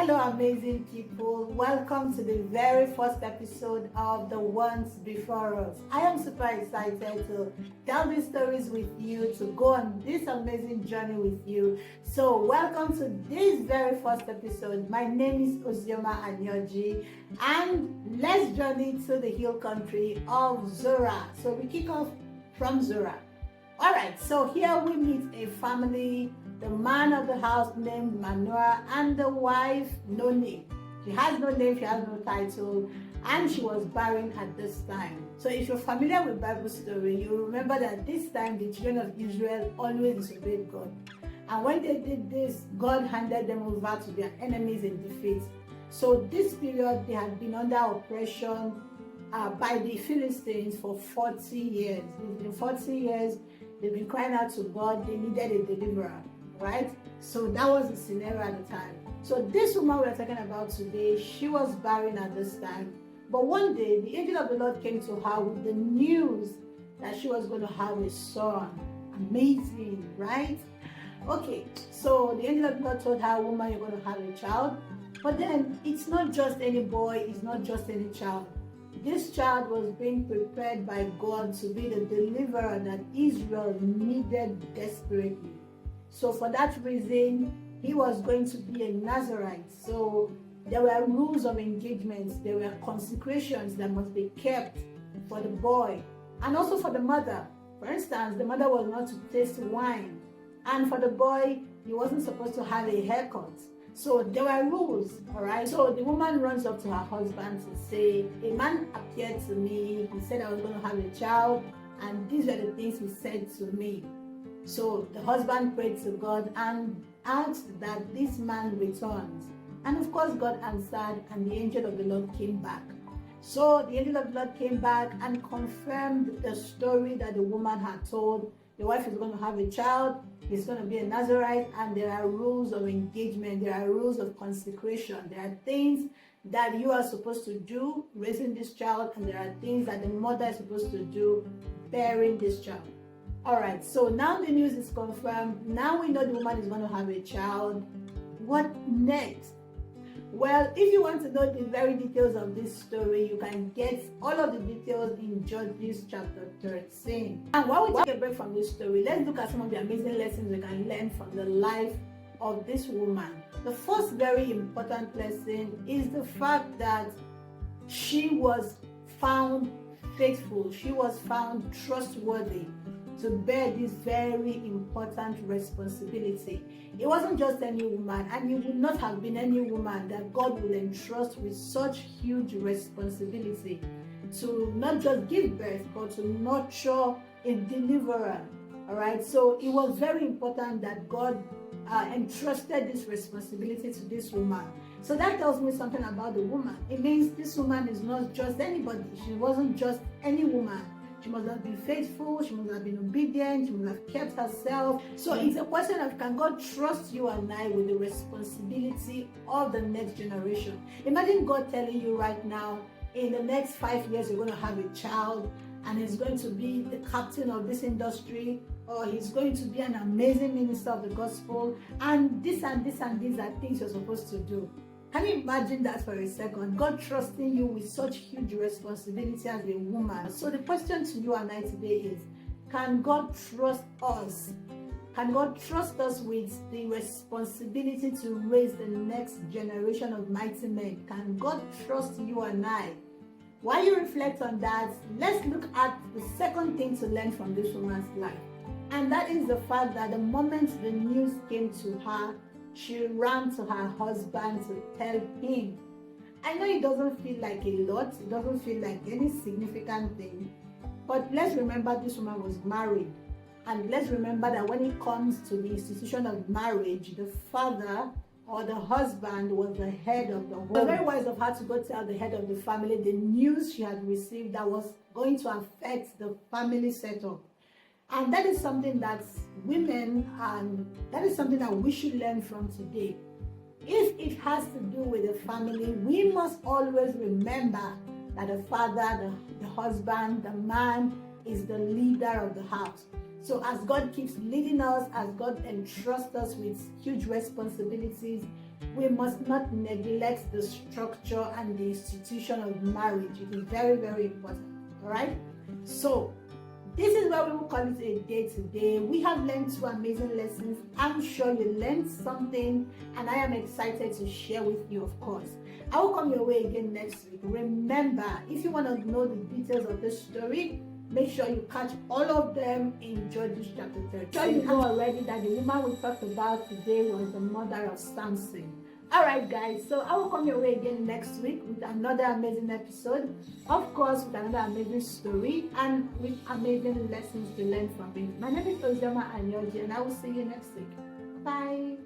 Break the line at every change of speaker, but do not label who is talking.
Hello, amazing people. Welcome to the very first episode of The Ones Before Us. I am super excited to tell these stories with you, to go on this amazing journey with you. So, welcome to this very first episode. My name is Ozioma Anyoji, and let's journey to the hill country of Zora. So, we kick off from Zora. Alright, so here we meet a family. The man of the house named Manoah and the wife no name. She has no name, she has no title, and she was barren at this time. So if you're familiar with Bible story, you remember that this time the children of Israel always disobeyed God. And when they did this, God handed them over to their enemies in defeat. So this period, they had been under oppression by the Philistines for 40 years. It's been 40 years, they've been crying out to God, they needed a deliverer. Right? So that was the scenario at the time. So this woman we're talking about today, she was barren at this time. But one day, the angel of the Lord came to her with the news that she was going to have a son. Amazing, right? Okay, so the angel of the Lord told her, woman, you're going to have a child. But then, it's not just any boy, it's not just any child. This child was being prepared by God to be the deliverer that Israel needed desperately. So for that reason, he was going to be a Nazarite. So there were rules of engagement, there were consecrations that must be kept for the boy and also for the mother. For instance, the mother was not to taste wine, and for the boy, he wasn't supposed to have a haircut. So there were rules, all right? So the woman runs up to her husband to say, a man appeared to me, he said I was going to have a child, and these were the things he said to me. So the husband prayed to God and asked that this man returns. And of course, God answered, and the angel of the Lord came back. So the angel of the Lord came back and confirmed the story that the woman had told. The wife is going to have a child, he's going to be a Nazarite, and there are rules of engagement, there are rules of consecration, there are things that you are supposed to do raising this child, and there are things that the mother is supposed to do bearing this child. Alright, so now the news is confirmed. Now we know the woman is going to have a child. What next? Well, if you want to know the very details of this story, you can get all of the details in Judges chapter 13. And while we take a break from this story, let's look at some of the amazing lessons we can learn from the life of this woman. The first very important lesson is the fact that she was found faithful. She was found trustworthy to bear this very important responsibility. It wasn't just any woman, and it would not have been any woman that God would entrust with such huge responsibility to not just give birth, but to nurture a deliverer. All right, so it was very important that God entrusted this responsibility to this woman. So that tells me something about the woman. It means this woman is not just anybody. She wasn't just any woman. She must have been faithful, she must have been obedient, she must have kept herself. So it's a question of, can God trust you and I with the responsibility of the next generation? Imagine God telling you right now, in the next 5 years, you're going to have a child, and he's going to be the captain of this industry, or he's going to be an amazing minister of the gospel, and this and this and these are things you're supposed to do. Can you imagine that for a second? God trusting you with such huge responsibility as a woman. So the question to you and I today is, can God trust us? Can God trust us with the responsibility to raise the next generation of mighty men? Can God trust you and I? While you reflect on that, let's look at the second thing to learn from this woman's life. And that is the fact that the moment the news came to her, she ran to her husband to tell him. I know it doesn't feel like a lot, it doesn't feel like any significant thing, but let's remember this woman was married. And let's remember that when it comes to the institution of marriage, the father or the husband was the head of the home. It was very wise of her to go tell the head of the family the news she had received that was going to affect the family setup. And that is something that women, and that is something that we should learn from today. If it has to do with the family, we must always remember that the father, the husband, the man is the leader of the house. So as God keeps leading us, as God entrusts us with huge responsibilities, we must not neglect the structure and the institution of marriage. It is very, very important. All right. So this is where we will call it a day today. We have learned 2 amazing lessons. I'm sure you learned something, and I am excited to share with you, of course. I will come your way again next week. Remember, if you want to know the details of this story, make sure you catch all of them in Judges chapter 13. So you know already that the woman we talked about today was the mother of Samson. Alright guys, so I will come your way again next week with another amazing episode, of course with another amazing story and with amazing lessons to learn from it. My name is Ezer and I will see you next week. Bye.